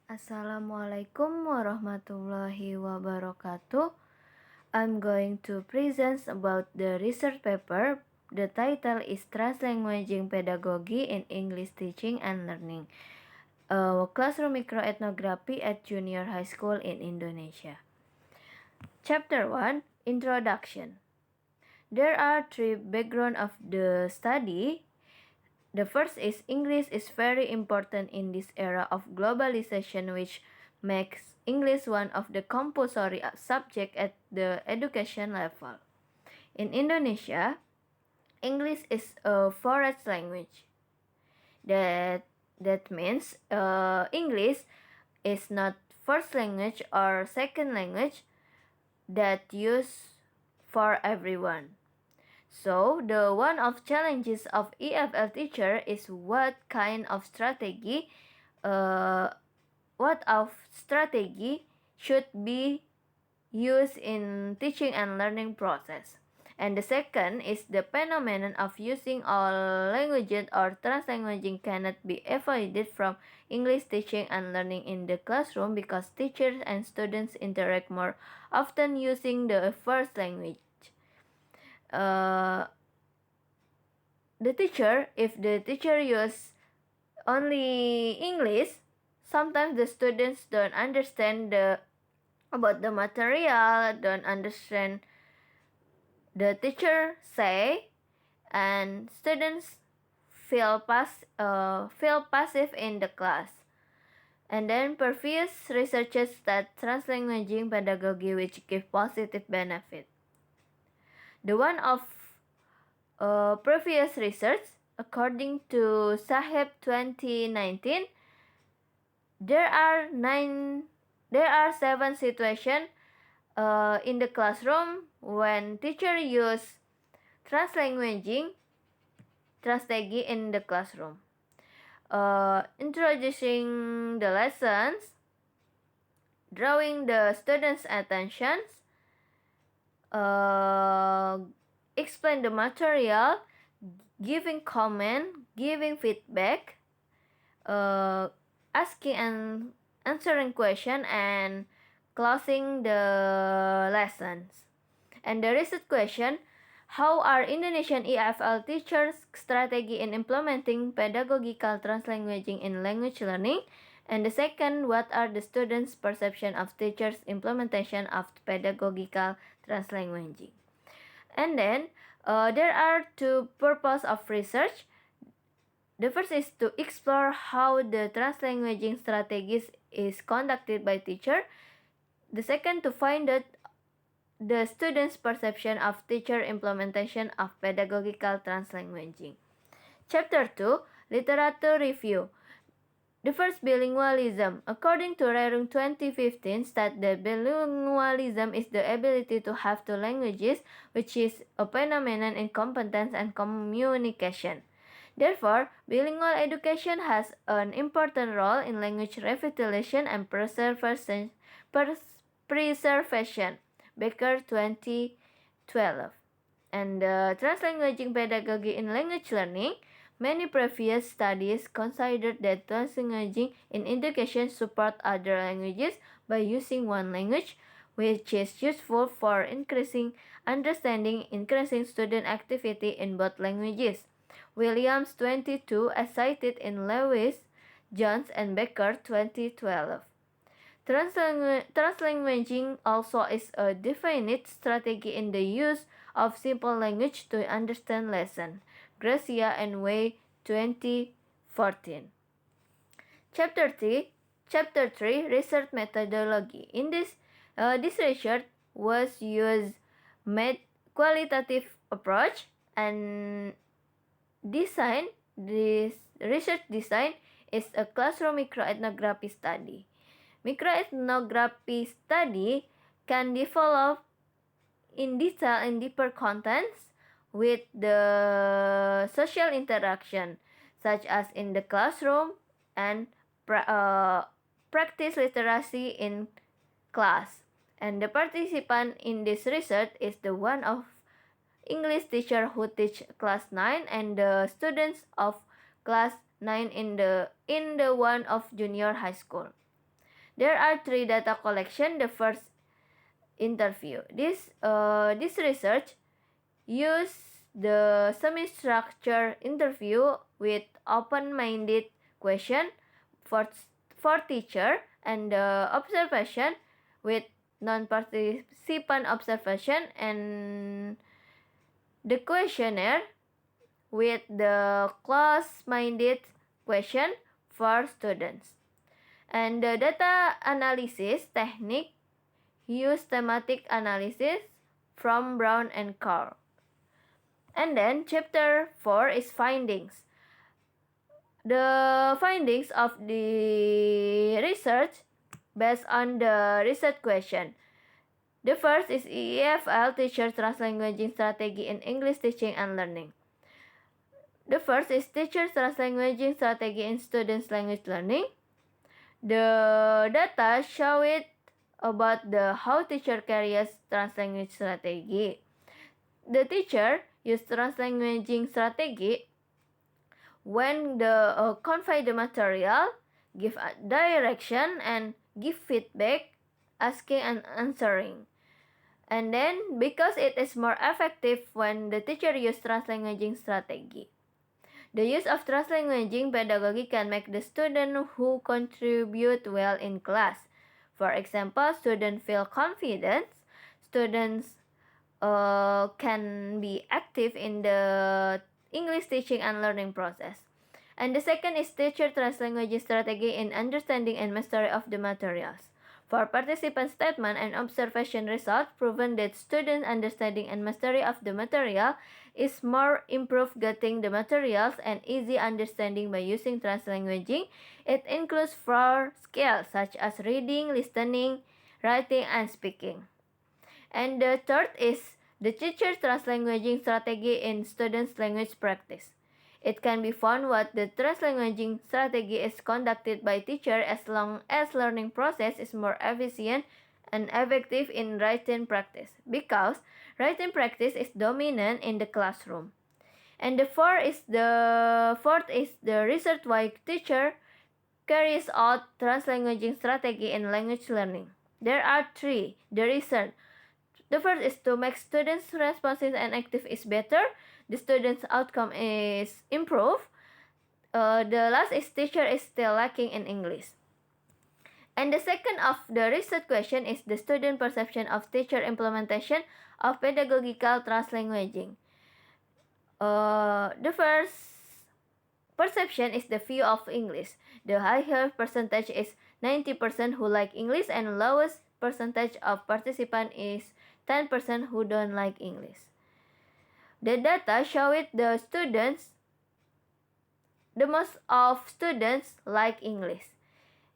Assalamualaikum warahmatullahi wabarakatuh. I'm going to present about the research paper. The title is Translanguaging Pedagogy in English Teaching and Learning, Classroom Microethnography at Junior High School in Indonesia. Chapter 1, Introduction. There are three backgrounds of the study. The first is English is very important in this era of globalization, which makes English one of the compulsory subjects at the education level. In Indonesia, English is a foreign language. That means English is not first language or second language that used for everyone. So, the one of challenges of EFL teacher is what of strategy should be used in teaching and learning process. And the second is the phenomenon of using all languages or translanguaging cannot be avoided from English teaching and learning in the classroom because teachers and students interact more often using the first language. If the teacher use only English, sometimes the students don't understand about the material, don't understand the teacher say, and students feel passive in the class. And then previous researchers that translanguaging pedagogy which give positive benefit. The one of previous research, according to Sahib 2019, there are 7 situations in the classroom when teacher use translanguaging strategy in the classroom. Introducing the lessons, drawing the students' attention, explain the material, giving comment, giving feedback, asking and answering question, and closing the lessons. And the research question, how are Indonesian EFL teachers' strategy in implementing pedagogical translanguaging in language learning? And the second, what are the students' perception of teachers' implementation of pedagogical translanguaging? And then there are two purposes of research. The first is to explore how the translanguaging strategies is conducted by teacher. The second, to find out the students' perception of teacher implementation of pedagogical translanguaging. Chapter 2, Literature Review. The first, bilingualism. According to Rerung 2015, state that bilingualism is the ability to have two languages, which is a phenomenon in competence and communication. Therefore, bilingual education has an important role in language revitalization and preservation. Baker 2012. And translanguaging pedagogy in language learning. Many previous studies considered that translanguaging in education support other languages by using one language, which is useful for increasing understanding, increasing student activity in both languages. Williams 22 as cited in Lewis, Jones, and Becker 2012. Translanguaging also is a definite strategy in the use of simple language to understand lesson. Gracia and Way 2014. Chapter 3 Research Methodology. In this research was used qualitative approach and design. This research design is a classroom microethnography study. Microethnography study can develop in detail and deeper contents with the social interaction, such as in the classroom and practice literacy in class. And the participant in this research is the one of English teacher who teach class 9 and the students of class 9 in the one of junior high school. There are three data collection. The first, interview. This research use the semi-structured interview with open-minded question for teacher, and the observation with non-participant observation, and the questionnaire with the close-minded question for students. And the data analysis technique use thematic analysis from Brown and Carl. And then chapter 4 is findings. The findings of the research based on the research question. The first is EFL Teacher Translanguaging Strategy in English Teaching and Learning. The first is Teacher Translanguaging Strategy in Students Language Learning. The data show it about the how teacher carries translanguage strategy. The teacher use translanguaging strategy when the confide the material, give a direction, and give feedback, asking and answering. And then because it is more effective when the teacher use translanguaging strategy. The use of translanguaging pedagogy can make the student who contribute well in class. For example, students feel confident, students can be active in the English teaching and learning process. And the second is teacher translanguaging strategy in understanding and mastery of the materials. For participant statement and observation results proven that student understanding and mastery of the material is more improved getting the materials and easy understanding by using translanguaging. It includes 4 skills such as reading, listening, writing, and speaking. And the third is the teacher translanguaging strategy in students' language practice. It can be found what the translanguaging strategy is conducted by teacher as long as learning process is more efficient and effective in writing practice, because writing practice is dominant in the classroom. And the fourth is the research why teacher carries out translanguaging strategy in language learning. There are 3. The reason. The first is to make students responsive and active is better. The student's outcome is improved. The last is teacher is still lacking in English. And the second of the research question is the student perception of teacher implementation of pedagogical translanguaging. The first perception is the view of English. The higher percentage is 90% who like English, and lowest percentage of participant is 10% who don't like English. The data show it the most of students like English.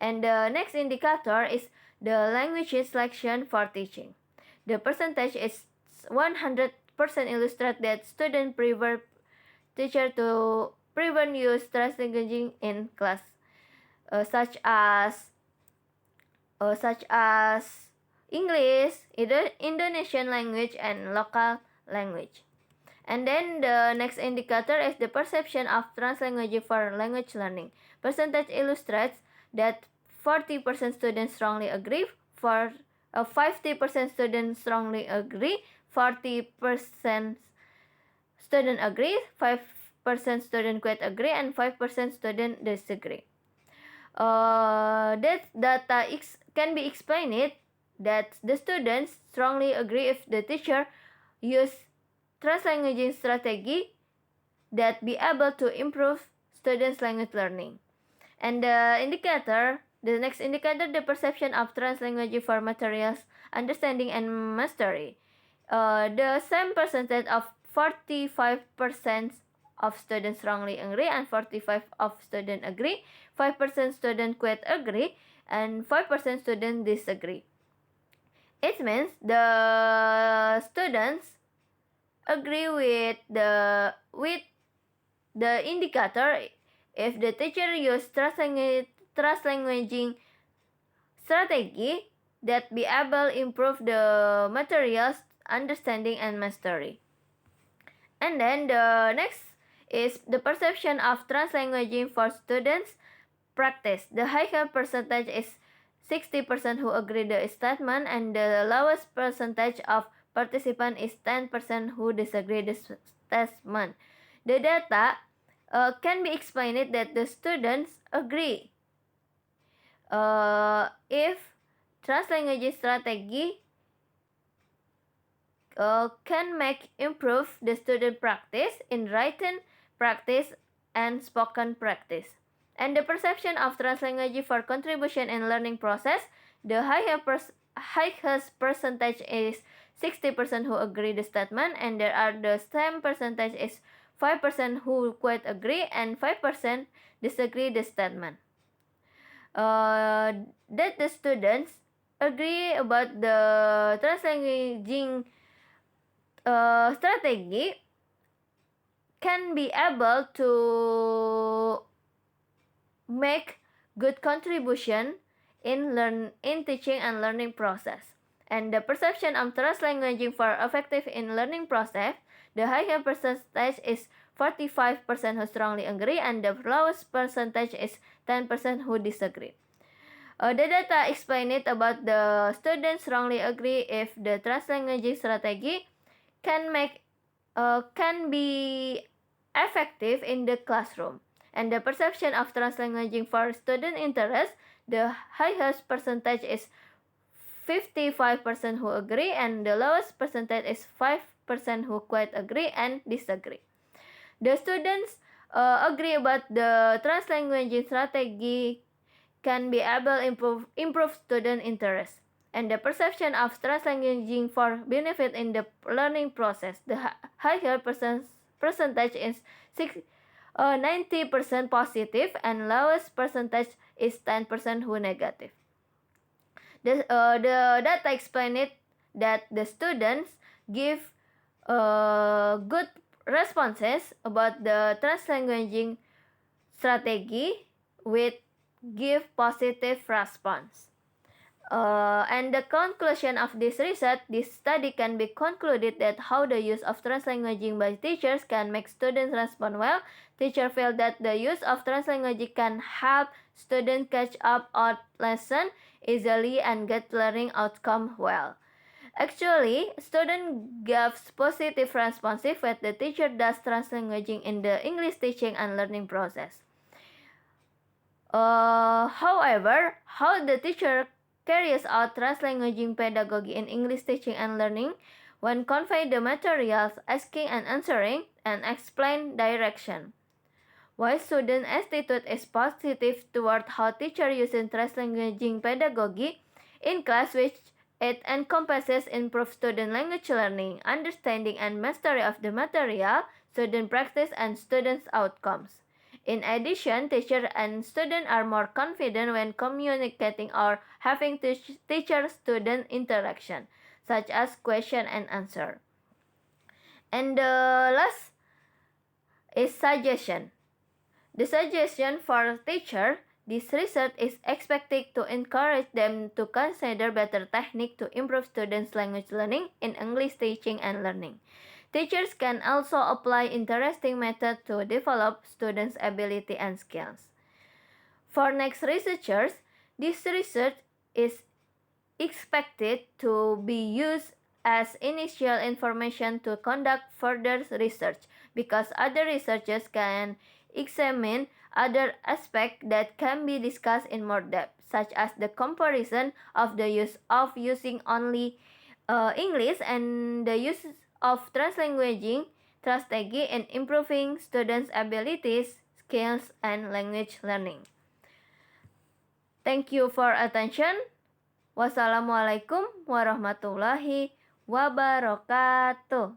And the next indicator is the language selection for teaching. The percentage is 100% illustrate that students prefer teacher to prevent use translanguaging in class, such as English, Indonesian language, and local language. And then the next indicator is the perception of translanguaging for language learning. Percentage illustrates that 40% students strongly agree, 50% students strongly agree, 40% student agree, 5% student quite agree, and 5% student disagree. That data can be explained that the students strongly agree if the teacher use translanguaging strategy that be able to improve students' language learning. And the next indicator, the perception of translanguaging for materials, understanding, and mastery. The same percentage of 45% of students strongly agree, and 45% of students agree, 5% students quite agree, and 5% students disagree. It means the students agree with the indicator if the teacher use translanguaging strategy that be able improve the materials understanding and mastery. And then the next is the perception of translanguaging for students practice. The higher percentage is 60% who agree the statement, and the lowest percentage of participants is 10% who disagree the statement. The data can be explained that the students agree if translanguage strategy can make improve the student practice in written practice and spoken practice. And the perception of translanguage for contribution in learning process, the highest percentage is 60% who agree the statement, and there are the same percentage is 5% who quite agree and 5% disagree the statement. That the students agree about the translanguaging strategy can be able to make good contribution in teaching and learning process. And the perception of translanguaging for effective in learning process, the higher percentage is 45% who strongly agree, and the lowest percentage is 10% who disagree. The data explain it about the students strongly agree if the translanguaging strategy can be effective in the classroom. And the perception of translanguaging for student interest, the highest percentage is 55% who agree, and the lowest percentage is 5% who quite agree and disagree. The students agree about the translanguaging strategy can be able improve student interest, and the perception of translanguaging for benefit in the learning process. The higher percentage is 90% positive, and lowest percentage is 10% who negative. The data explain it that the students give good responses about the translanguaging strategy with give positive response. And the conclusion of this research, this study can be concluded that how the use of translanguaging by teachers can make students respond well. Teachers feel that the use of translanguaging can help students catch up on lesson easily and get learning outcome well. Actually, student gives positive response if the teacher does translanguaging in the English teaching and learning process. However, how the teacher carries out translanguaging pedagogy in English teaching and learning when convey the materials, asking and answering, and explain direction. Why student attitude is positive toward how teacher using translanguaging pedagogy in class, which it encompasses improved student language learning, understanding and mastery of the material, student practice and students' outcomes. In addition, teacher and student are more confident when communicating or having teacher-student interaction, such as question and answer. And the last is suggestion. The suggestion for teacher, this research is expected to encourage them to consider better technique to improve students' language learning in English teaching and learning. Teachers can also apply interesting methods to develop students' ability and skills. For next researchers, this research is expected to be used as initial information to conduct further research, because other researchers can examine other aspects that can be discussed in more depth, such as the comparison of the use of using only English and the use of translanguaging strategy in improving students' abilities, skills, and language learning. Thank you for attention. Wassalamualaikum warahmatullahi wabarakatuh.